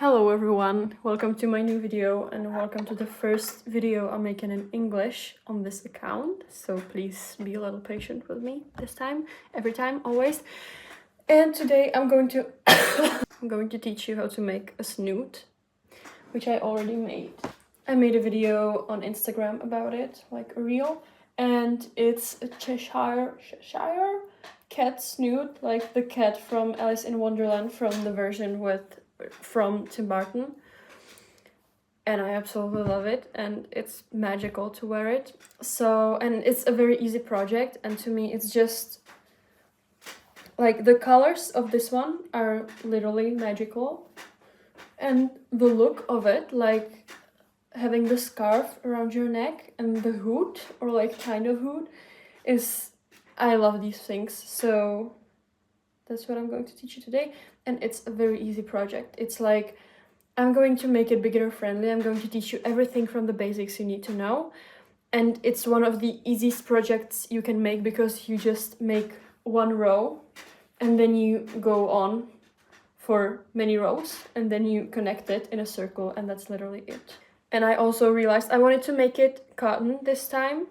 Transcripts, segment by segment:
Hello everyone, welcome to my new video and welcome to the first video I'm making in English on this account. So please be a little patient with me this time, every time, always. And today I'm going to I'm going to teach you how to make a snood, which I already made. I made a video on Instagram about it, like a reel, and it's a Cheshire cat snood, like the cat from Alice in Wonderland, from the version from Tim Burton. And I absolutely love it, and it's magical to wear it. So, and it's a very easy project, and to me it's just like the colors of this one are literally magical, and the look of it, like having the scarf around your neck and the hood, or like kind of hood, is, I love these things. So that's what I'm going to teach you today, and it's a very easy project. It's like, I'm going to make it beginner friendly. I'm going to teach you everything from the basics you need to know, and it's one of the easiest projects you can make because you just make one row and then you go on for many rows and then you connect it in a circle, and that's literally it. And I also realized I wanted to make it cotton this time,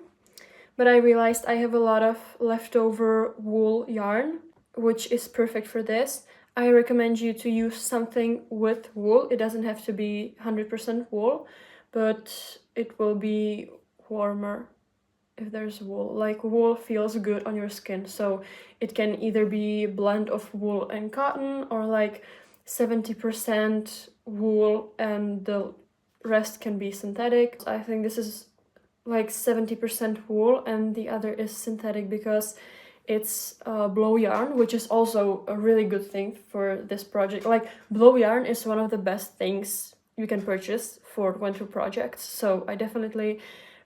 but I realized I have a lot of leftover wool yarn, which is perfect for this. I recommend you to use something with wool. It doesn't have to be 100% wool, but it will be warmer if there's wool. Like, wool feels good on your skin, so it can either be a blend of wool and cotton, or like 70% wool and the rest can be synthetic. I think this is like 70% wool and the other is synthetic because it's blow yarn, which is also a really good thing for this project. Like, blow yarn is one of the best things you can purchase for winter projects, so I definitely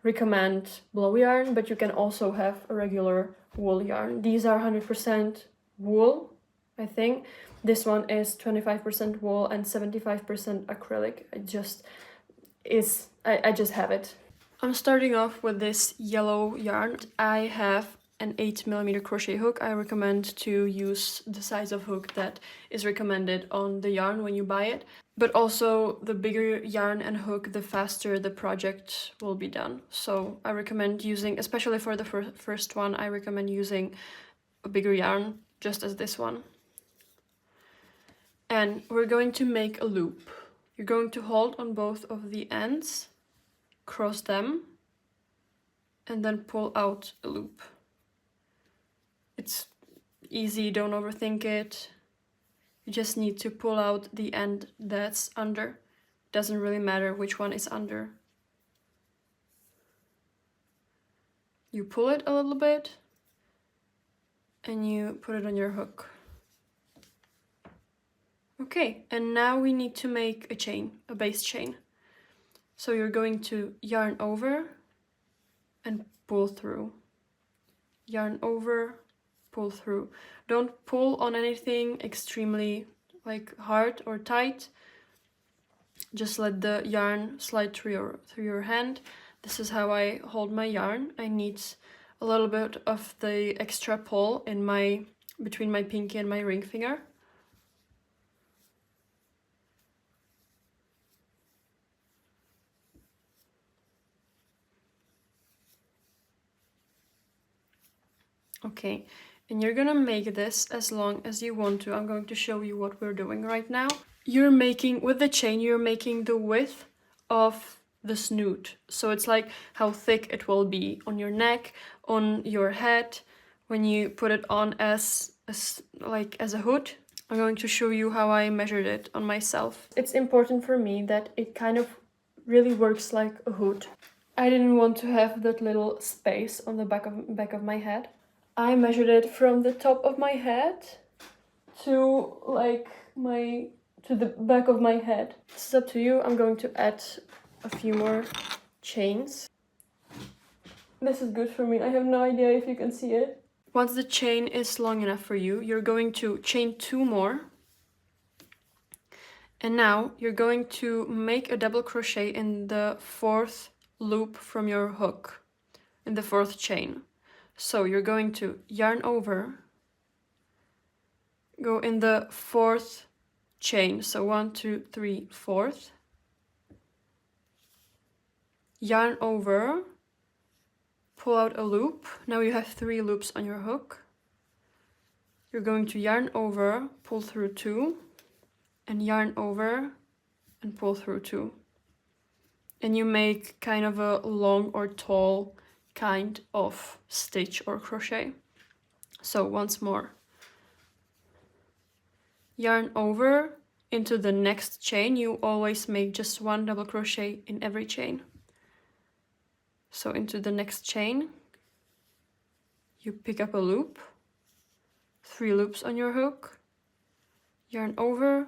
recommend blow yarn, but you can also have a regular wool yarn. These are 100% wool, I think. This one is 25% wool and 75% acrylic. I just have it. I'm starting off with this yellow yarn. I have an 8mm crochet hook. I recommend to use the size of hook that is recommended on the yarn when you buy it. But also, the bigger yarn and hook, the faster the project will be done. So I recommend using, especially for the first one, I recommend using a bigger yarn, just as this one. And we're going to make a loop. You're going to hold on both of the ends, cross them, and then pull out a loop. It's easy, don't overthink it. You just need to pull out the end that's under. Doesn't really matter which one is under. You pull it a little bit and you put it on your hook. Okay, and now we need to make a chain, a base chain. So you're going to yarn over and pull through. Yarn over, pull through. Don't pull on anything extremely like hard or tight. Just let the yarn slide through your hand. This is how I hold my yarn. I need a little bit of the extra pull in between my pinky and my ring finger. Okay, and you're gonna make this as long as you want to. I'm going to show you what we're doing right now. With the chain, you're making the width of the snood. So it's like how thick it will be on your neck, on your head, when you put it on as a hood. I'm going to show you how I measured it on myself. It's important for me that it kind of really works like a hood. I didn't want to have that little space on the back of my head. I measured it from the top of my head to the back of my head. This is up to you. I'm going to add a few more chains. This is good for me. I have no idea if you can see it. Once the chain is long enough for you, you're going to chain 2 more. And now you're going to make a double crochet in the 4th loop from your hook, in the 4th chain. So you're going to yarn over, go in the 4th chain. So 1, 2, 3, fourth. Yarn over, pull out a loop. Now you have 3 loops on your hook. You're going to yarn over, pull through 2, and yarn over and pull through 2. And you make kind of a long or tall kind of stitch or crochet. So once more. Yarn over into the next chain. You always make just 1 double crochet in every chain. So into the next chain, you pick up a loop, 3 loops on your hook, yarn over,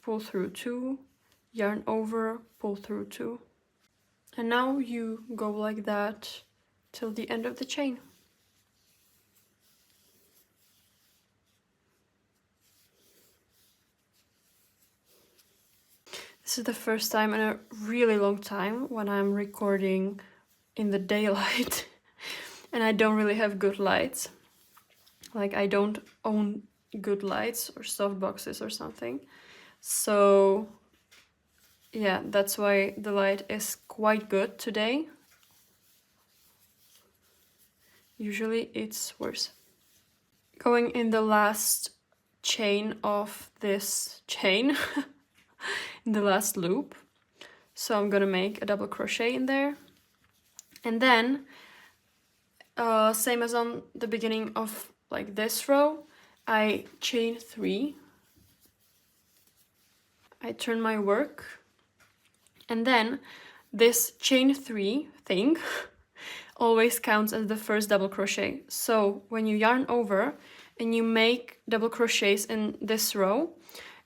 pull through 2, yarn over, pull through 2. And now you go like that till the end of the chain. This is the first time in a really long time when I'm recording in the daylight and I don't really have good lights. Like, I don't own good lights or soft boxes or something. So yeah, that's why the light is quite good today. Usually it's worse. Going in the last chain of this chain, in the last loop. So I'm gonna make a double crochet in there. And then, same as on the beginning of like this row, I chain 3. I turn my work. And then this chain 3 thing always counts as the first double crochet. So when you yarn over and you make double crochets in this row,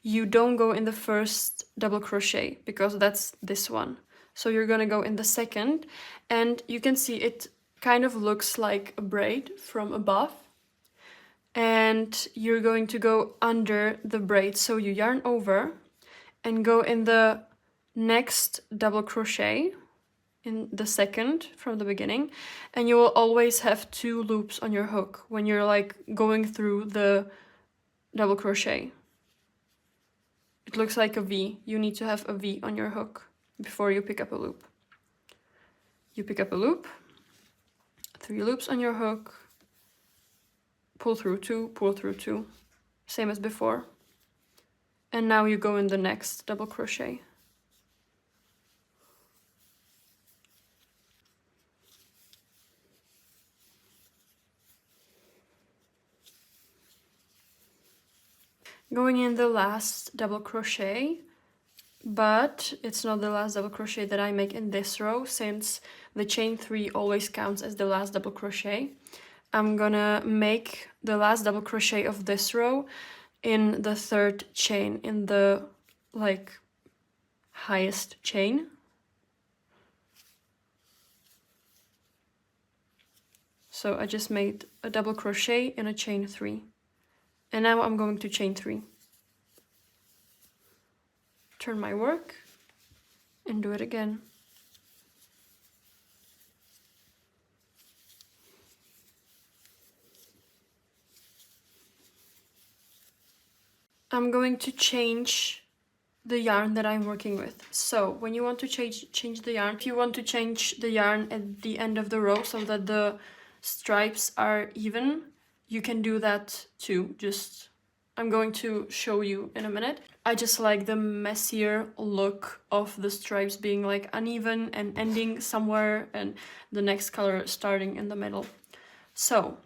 you don't go in the first double crochet because that's this one. So you're gonna go in the second, and you can see it kind of looks like a braid from above. And you're going to go under the braid. So you yarn over and go in the next double crochet in the second from the beginning, and you will always have 2 loops on your hook when you're like going through the double crochet. It looks like a V. You need to have a V on your hook before you pick up a loop. You pick up a loop, 3 loops on your hook, pull through 2, pull through 2, same as before. And now you go in the next double crochet. Going in the last double crochet, but it's not the last double crochet that I make in this row, since the chain 3 always counts as the last double crochet. I'm gonna make the last double crochet of this row in the 3rd chain, in the like highest chain. So I just made a double crochet in a chain 3. And now I'm going to chain 3. Turn my work and do it again. I'm going to change the yarn that I'm working with. So when you want to change the yarn, if you want to change the yarn at the end of the row so that the stripes are even, you can do that too. I'm going to show you in a minute. I just like the messier look of the stripes being like uneven and ending somewhere and the next color starting in the middle. So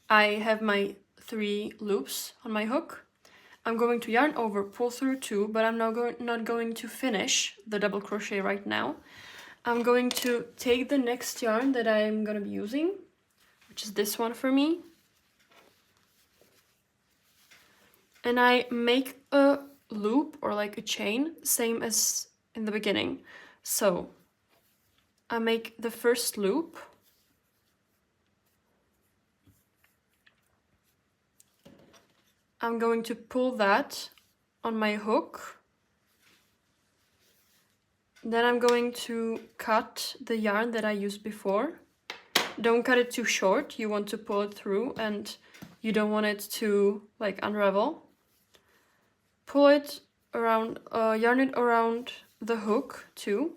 I have my 3 loops on my hook. I'm going to yarn over, pull through 2, but I'm not going to finish the double crochet right now. I'm going to take the next yarn that I'm going to be using, which is this one for me. And I make a loop or like a chain, same as in the beginning. So I make the first loop. I'm going to pull that on my hook. Then I'm going to cut the yarn that I used before. Don't cut it too short. You want to pull it through and you don't want it to like unravel. pull it around, yarn it around the hook too,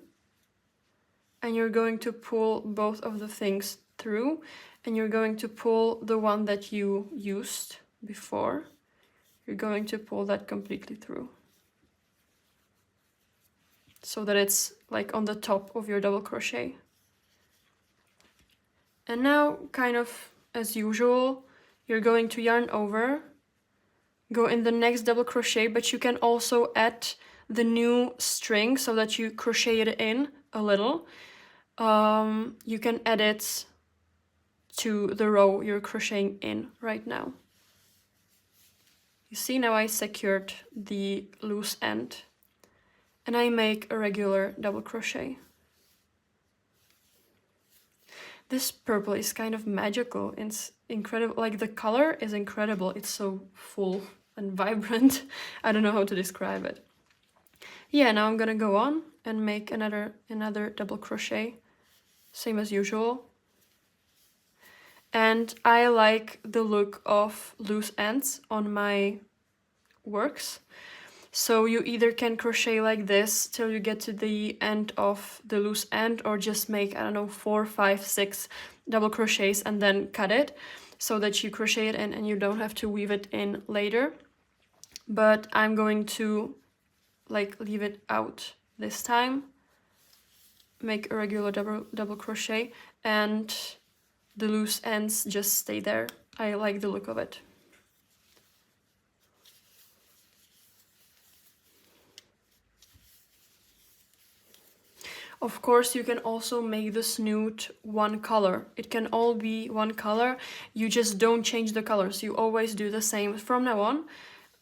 and you're going to pull both of the things through, and you're going to pull the one that you used before. You're going to pull that completely through so that it's like on the top of your double crochet. And now, kind of as usual, you're going to yarn over, go in the next double crochet, but you can also add the new string so that you crochet it in a little. You can add it to the row you're crocheting in right now. You see, now I secured the loose end and I make a regular double crochet. This purple is kind of magical. It's incredible. Like, the color is incredible. It's so full and vibrant. I don't know how to describe it. Yeah, now I'm gonna go on and make another double crochet, same as usual. And I like the look of loose ends on my works. So you either can crochet like this till you get to the end of the loose end, or just make, I don't know, 4, 5, 6 double crochets and then cut it so that you crochet it in and you don't have to weave it in later. But I'm going to like leave it out this time, make a regular double crochet, and the loose ends just stay there. I like the look of it. Of course, you can also make the snood one color. It can all be one color. You just don't change the colors. You always do the same from now on.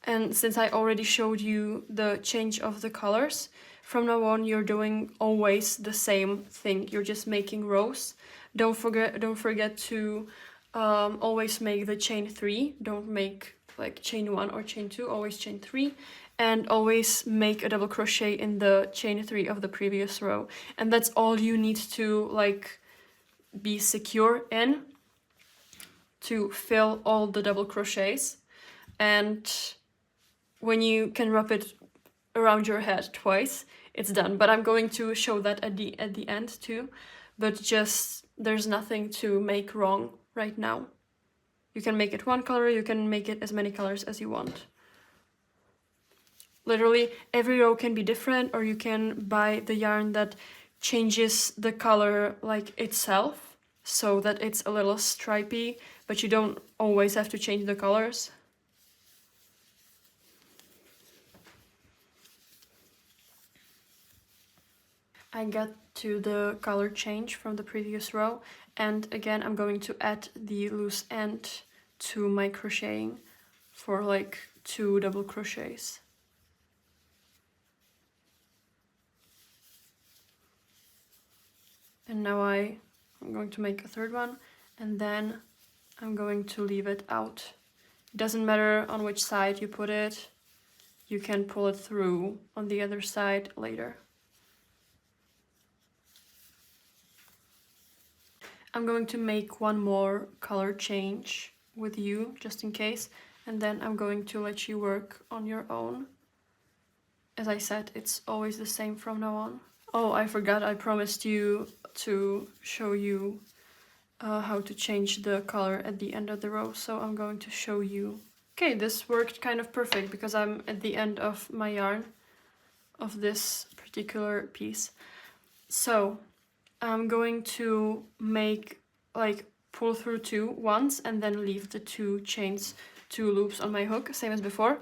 And since I already showed you the change of the colors, from now on you're doing always the same thing. You're just making rows. Don't forget to always make the chain 3. Don't make like chain 1 or chain 2. Always chain 3. And always make a double crochet in the chain 3 of the previous row. And that's all you need to like be secure in, to fill all the double crochets. And when you can wrap it around your head twice, it's done. But I'm going to show that at the end too. But just, there's nothing to make wrong right now. You can make it one color, you can make it as many colors as you want. Literally every row can be different, or you can buy the yarn that changes the color like itself so that it's a little stripy, but you don't always have to change the colors. I got to the color change from the previous row, and again I'm going to add the loose end to my crocheting for like 2 double crochets. And now I'm going to make a third one, and then I'm going to leave it out. It doesn't matter on which side you put it, you can pull it through on the other side later. I'm going to make one more color change with you, just in case, and then I'm going to let you work on your own. As I said, it's always the same from now on. Oh, I forgot, I promised you to show you how to change the color at the end of the row, so I'm going to show you. Okay, this worked kind of perfect because I'm at the end of my yarn of this particular piece. So I'm going to make, like, pull through 2 once and then leave the 2 chains, 2 loops on my hook, same as before.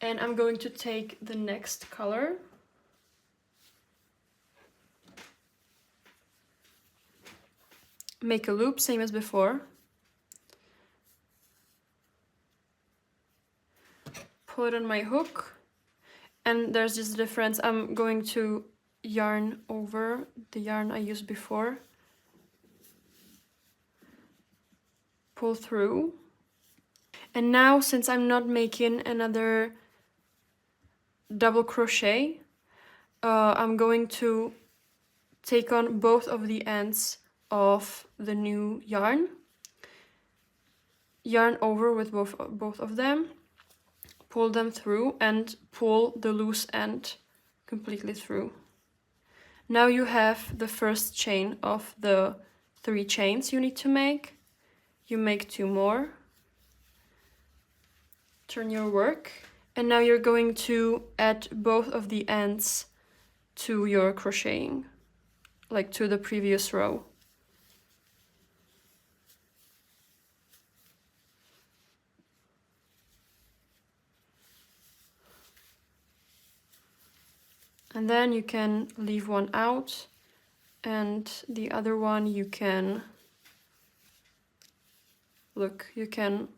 And I'm going to take the next color, make a loop, same as before, pull it on my hook, and there's just a difference. I'm going to yarn over the yarn I used before, pull through, and now since I'm not making another double crochet, I'm going to take on both of the ends of the new yarn over with both of them, pull them through and pull the loose end completely through. Now you have the first chain of the 3 chains you need to make. You make 2 more, turn your work, and now you're going to add both of the ends to your crocheting, like to the previous row. And then you can leave one out, and the other one you can, look, you can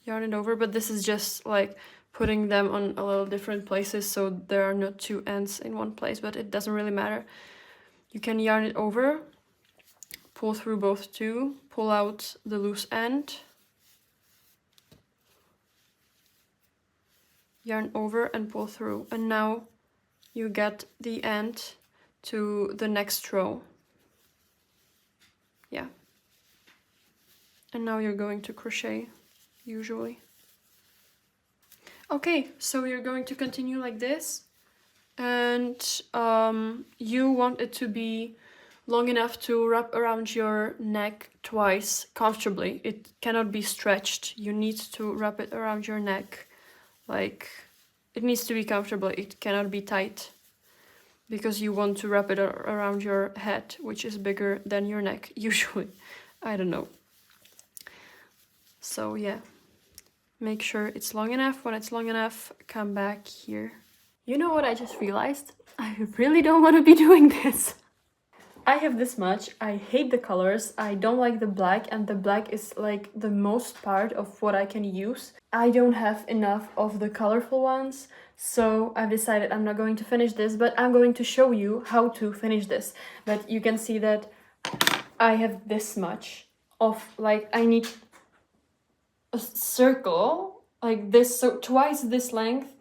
yarn it over, but this is just like putting them on a little different places so there are not 2 ends in one place, but it doesn't really matter. You can yarn it over, pull through both 2, pull out the loose end, yarn over and pull through, and now you get the end to the next row. Yeah. And now you're going to crochet, usually. Okay, so you're going to continue like this, and you want it to be long enough to wrap around your neck twice comfortably. It cannot be stretched. You need to wrap it around your neck, like, it needs to be comfortable. It cannot be tight, because you want to wrap it around your head, which is bigger than your neck, usually. I don't know. So yeah, make sure it's long enough. When it's long enough, come back here. You know what I just realized? I really don't want to be doing this. I have this much. I hate the colors. I don't like the black, and the black is like the most part of what I can use. I don't have enough of the colorful ones, so I've decided I'm not going to finish this, but I'm going to show you how to finish this. But you can see that I have this much of, like, I need a circle like this, so twice this length.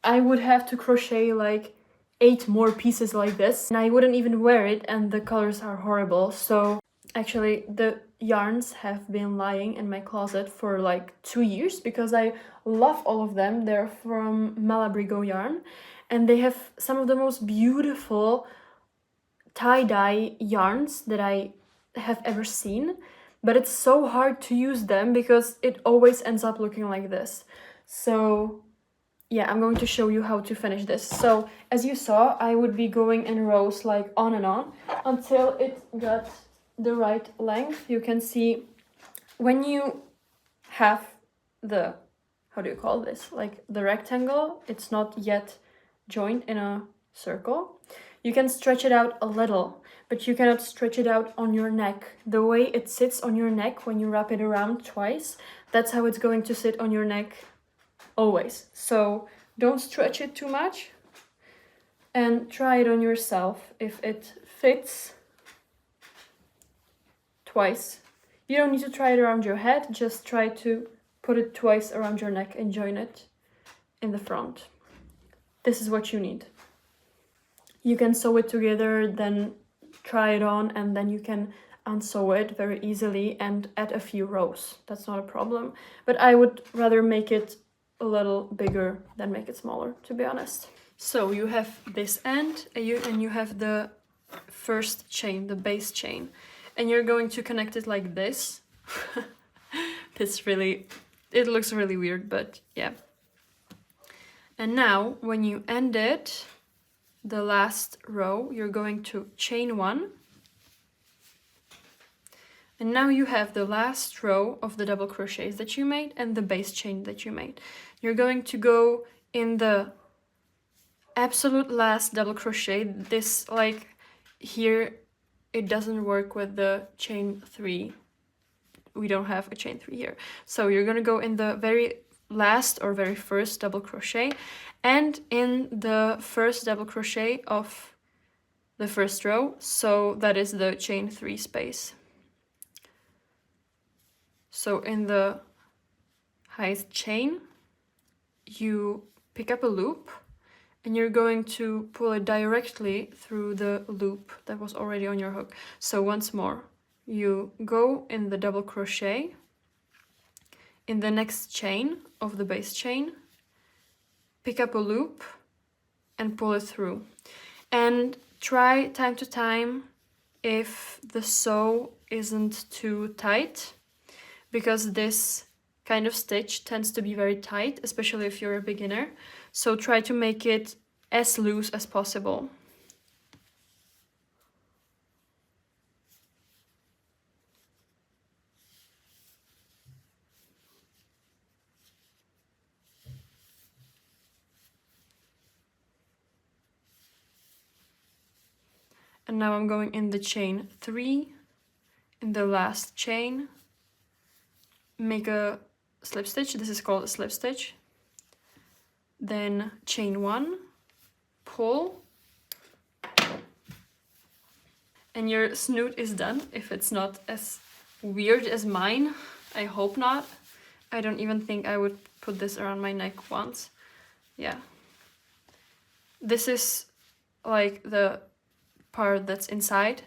I would have to crochet like 8 more pieces like this, and I wouldn't even wear it, and the colors are horrible. So actually the yarns have been lying in my closet for like 2 years because I love all of them. They're from Malabrigo yarn, and they have some of the most beautiful tie-dye yarns that I have ever seen, but it's so hard to use them because it always ends up looking like this. So yeah, I'm going to show you how to finish this. So as you saw, I would be going in rows like on and on until it got the right length. You can see when you have the, how do you call this, like the rectangle, it's not yet joined in a circle. You can stretch it out a little, but you cannot stretch it out on your neck. The way it sits on your neck when you wrap it around twice, that's how it's going to sit on your neck always. So don't stretch it too much, and try it on yourself if it fits twice. You don't need to try it around your head, just try to put it twice around your neck and join it in the front. This is what you need. You can sew it together, then try it on, and then you can unsew it very easily and add a few rows. That's not a problem, but I would rather make it a little bigger than make it smaller, to be honest. So you have this end, and you have the first chain, the base chain, and you're going to connect it like this. It looks really weird, but yeah. And now when you end it, the last row, you're going to chain 1. And now you have the last row of the double crochets that you made and the base chain that you made. You're going to go in the absolute last double crochet. This, like, here, it doesn't work with the chain 3. We don't have a chain 3 here. So you're gonna go in the very last or very first double crochet, and in the first double crochet of the first row, so that is the chain 3 space. So in the highest chain, you pick up a loop, and you're going to pull it directly through the loop that was already on your hook. So once more, you go in the double crochet in the next chain of the base chain, pick up a loop and pull it through. And try time to time if the sew isn't too tight, because this kind of stitch tends to be very tight, especially if you're a beginner. So try to make it as loose as possible. And now I'm going in the chain 3, in the last chain, make a slip stitch. This is called a slip stitch. Then chain 1, pull, and your snood is done. If it's not as weird as mine, I hope not. I don't even think I would put this around my neck once. Yeah. This is like the part that's inside.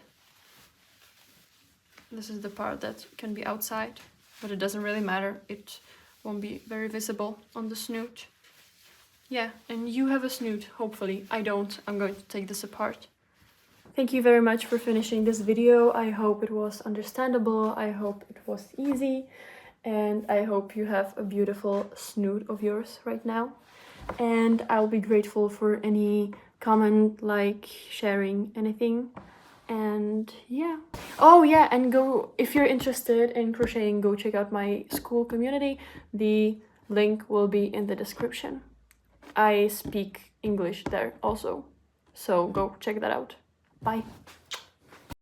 This is the part that can be outside, but it doesn't really matter. It won't be very visible on the snood. Yeah, and you have a snood, hopefully. I don't. I'm going to take this apart. Thank you very much for finishing this video. I hope it was understandable. I hope it was easy. And I hope you have a beautiful snood of yours right now. And I'll be grateful for any comment, like, sharing, anything. And yeah. Oh yeah, and go, if you're interested in crocheting, go check out my school community. The link will be in the description. I speak English there also, so go check that out. Bye.